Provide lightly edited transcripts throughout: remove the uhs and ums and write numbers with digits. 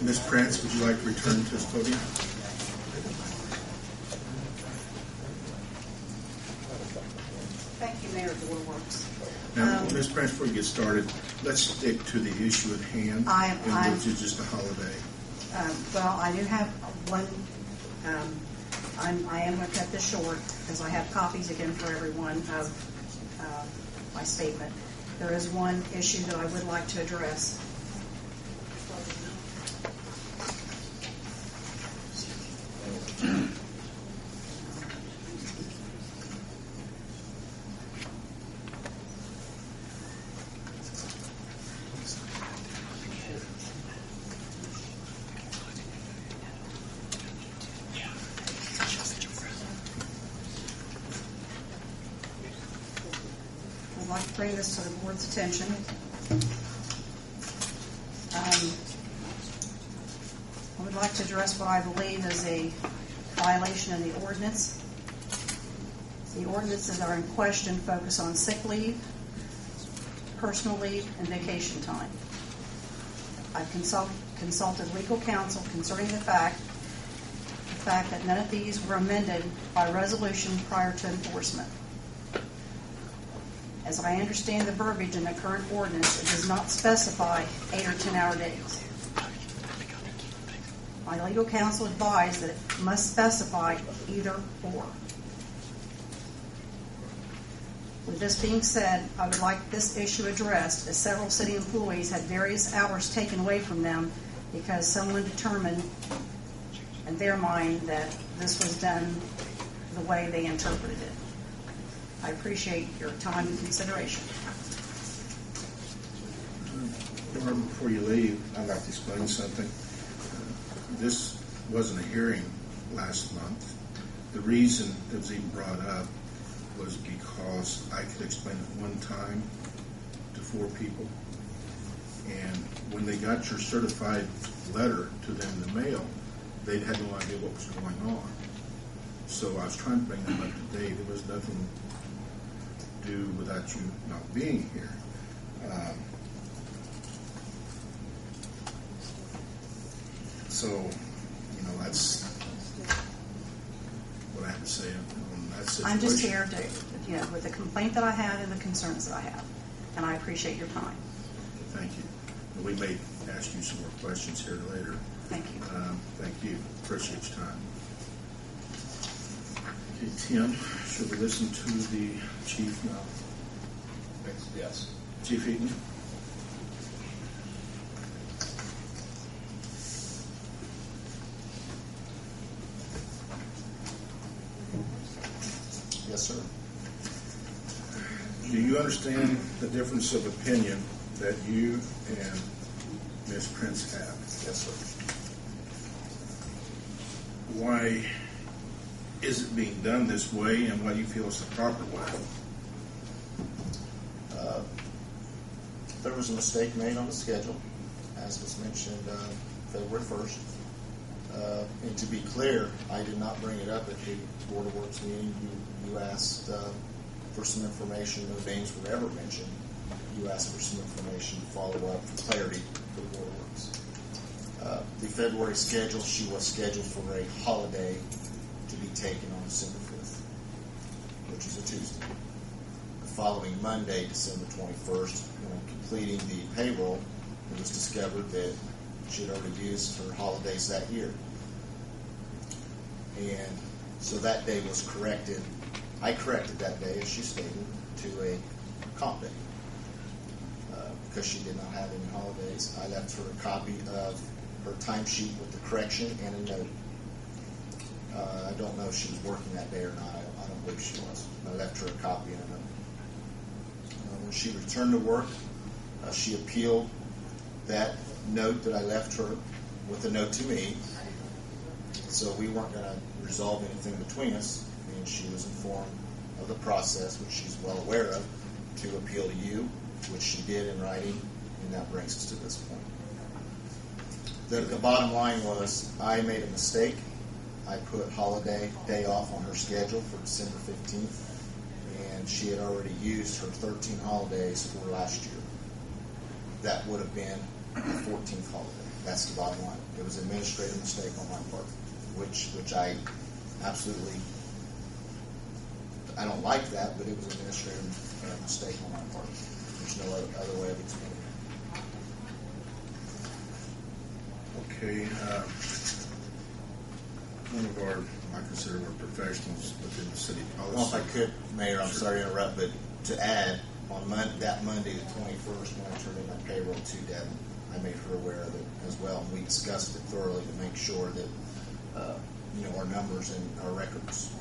Ms. Prince, would you like to return to this podium? Thank you, Mayor Dorworks. Now, Ms. Prince, before you get started, let's stick to the issue at hand, which is just a holiday. Well, I do have one. I am going to cut this short because I have copies again for everyone of my statement. There is one issue that I would like to address. I'd like to bring this to the board's attention. I would like to address what I believe is a violation of the ordinance. The ordinances that are in question focus on sick leave, personal leave, and vacation time. I've consulted legal counsel concerning the fact that none of these were amended by resolution prior to enforcement. As I understand the verbiage in the current ordinance, it does not specify 8 or 10-hour days. My legal counsel advised that it must specify either or. With this being said, I would like this issue addressed, as several city employees had various hours taken away from them because someone determined in their mind that this was done the way they interpreted it. I appreciate your time and consideration. Before you leave, I'd like to explain something. This wasn't a hearing last month. The reason it was even brought up was because I could explain it one time to 4 people. And when they got your certified letter to them in the mail, they had no idea what was going on. So I was trying to bring them up to date. There was nothing to do without you not being here. So, that's what I have to say on that situation. I'm just here to, with the complaint that I have and the concerns that I have, and I appreciate your time. Thank you. We may ask you some more questions here later. Thank you. Thank you. Appreciate your time. Okay, Tim, should we listen to the chief now? Yes. Chief Eaton? Yes, sir. Do you understand the difference of opinion that you and Ms. Prince have? Yes, sir. Why is it being done this way, and why do you feel it's the proper way? There was a mistake made on the schedule, as was mentioned February 1st. And to be clear, I did not bring it up at the Board of Works meeting. You asked for some information. No names were ever mentioned. You asked for some information to follow up for clarity for the Board of Works. The February schedule, she was scheduled for a holiday to be taken on December 5th, which is a Tuesday. The following Monday, December 21st, when completing the payroll, it was discovered that she had already used her holidays that year. And so that day was corrected. I corrected that day, as she stated, to a comp day because she did not have any holidays. I left her a copy of her timesheet with the correction and a note. I don't know if she was working that day or not. I don't believe she was. I left her a copy and a note. When she returned to work, she appealed that note that I left her with a note to me. So we weren't going to resolve anything between us. And she was informed of the process, which she's well aware of, to appeal to you, which she did in writing, and that brings us to this point. The bottom line was I made a mistake. I put holiday day off on her schedule for December 15th, and she had already used her 13 holidays for last year. that would have been the 14th holiday. That's the bottom line. It was an administrative mistake on my part, which I absolutely, I don't like that, but it was an administrative mistake on my part. There's no other way of explaining it. Okay, one of our, I consider our professionals within the city policy. Well, if I could, Mayor, I'm sorry to interrupt, but to add, on that Monday, the 21st, when I turned in my payroll to Devin, I made her aware of it as well, and we discussed it thoroughly to make sure that our numbers and our records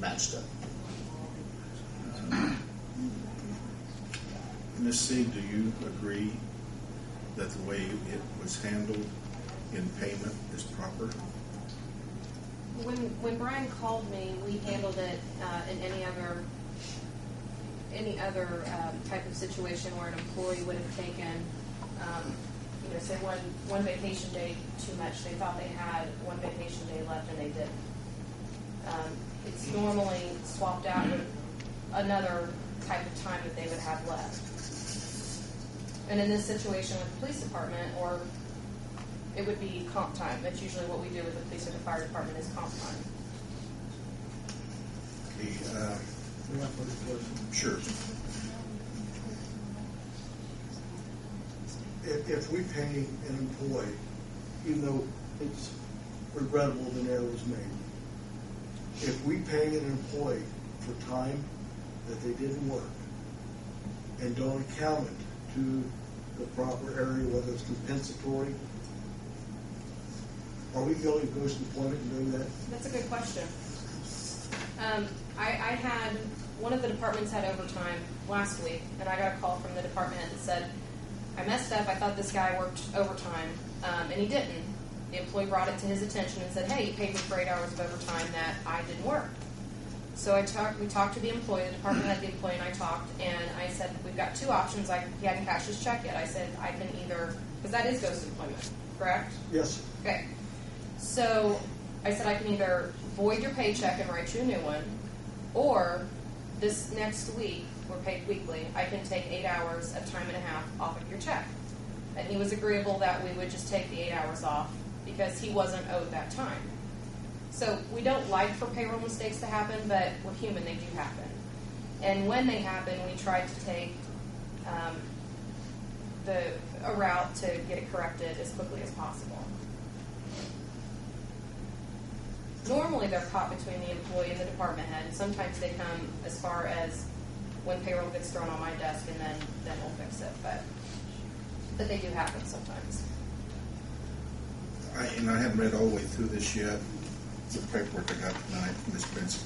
matched up. Ms. C, do you agree that the way it was handled in payment is proper? When Brian called me, we handled it in any other type of situation where an employee would have taken, say one vacation day too much. They thought they had one vacation day left and they didn't. It's normally swapped out with another type of time that they would have left. And in this situation with the police department, or it would be comp time. That's usually what we do with the police or the fire department is comp time. Sure. If we pay an employee, even though it's regrettable the error was made, if we pay an employee for time that they didn't work and don't account it to the proper area, whether it's compensatory, are we going to post-employment and doing that? That's a good question. I had, one of the departments had overtime last week, and I got a call from the department that said, I messed up, I thought this guy worked overtime, and he didn't. The employee brought it to his attention and said, hey, you paid me for 8 hours of overtime that I didn't work. So we talked to the employee, the department had the employee, and I talked, and I said, we've got two options. He hadn't cashed his check yet. I said, I can either, because that is ghost employment, correct? Yes. Okay. So I said, I can either void your paycheck and write you a new one, or this next week, we're paid weekly, I can take 8 hours of time and a half off of your check. And he was agreeable that we would just take the 8 hours off because he wasn't owed that time. So we don't like for payroll mistakes to happen, but we're human, they do happen. And when they happen, we try to take a route to get it corrected as quickly as possible. Normally they're caught between the employee and the department head, and sometimes they come as far as when payroll gets thrown on my desk and then we'll fix it, but they do happen sometimes. I haven't read all the way through this yet, the paperwork I got tonight from Ms. Prince.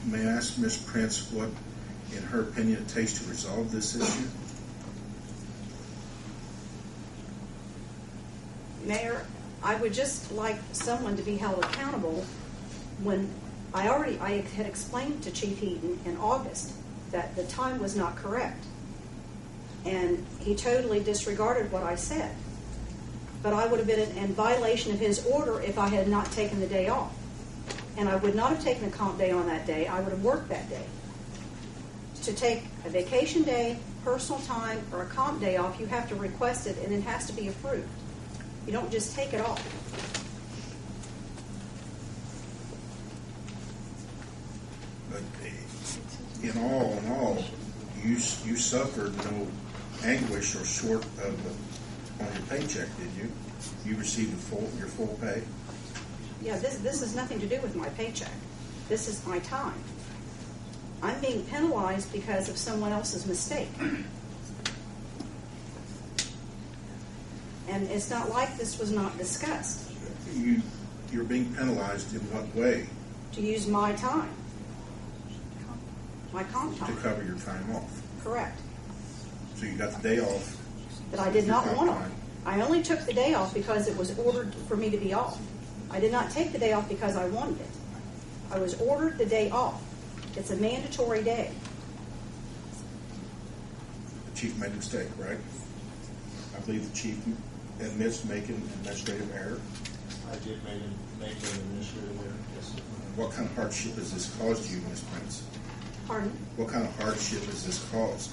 May I ask Ms. Prince what, in her opinion, it takes to resolve this issue? Mayor, I would just like someone to be held accountable when I had explained to Chief Heaton in August that the time was not correct. And he totally disregarded what I said. But I would have been in violation of his order if I had not taken the day off. And I would not have taken a comp day on that day. I would have worked that day. To take a vacation day, personal time, or a comp day off, you have to request it, and it has to be approved. You don't just take it off. But in all, you suffered no anguish or short of on your paycheck, did you? You received your full pay? Yeah, this has nothing to do with my paycheck. This is my time. I'm being penalized because of someone else's mistake. And it's not like this was not discussed. You're being penalized in what way? To use my time. My comp To time. cover your time off. Correct. So you got the day off. But I did not Your want comp to. time. I only took the day off because it was ordered for me to be off. I did not take the day off because I wanted it. I was ordered the day off. It's a mandatory day. The chief made a mistake, right? I believe the chief admits making an administrative error. I did make an administrative error, yes. What kind of hardship has this caused you, Ms. Prince? Pardon? What kind of hardship has this caused?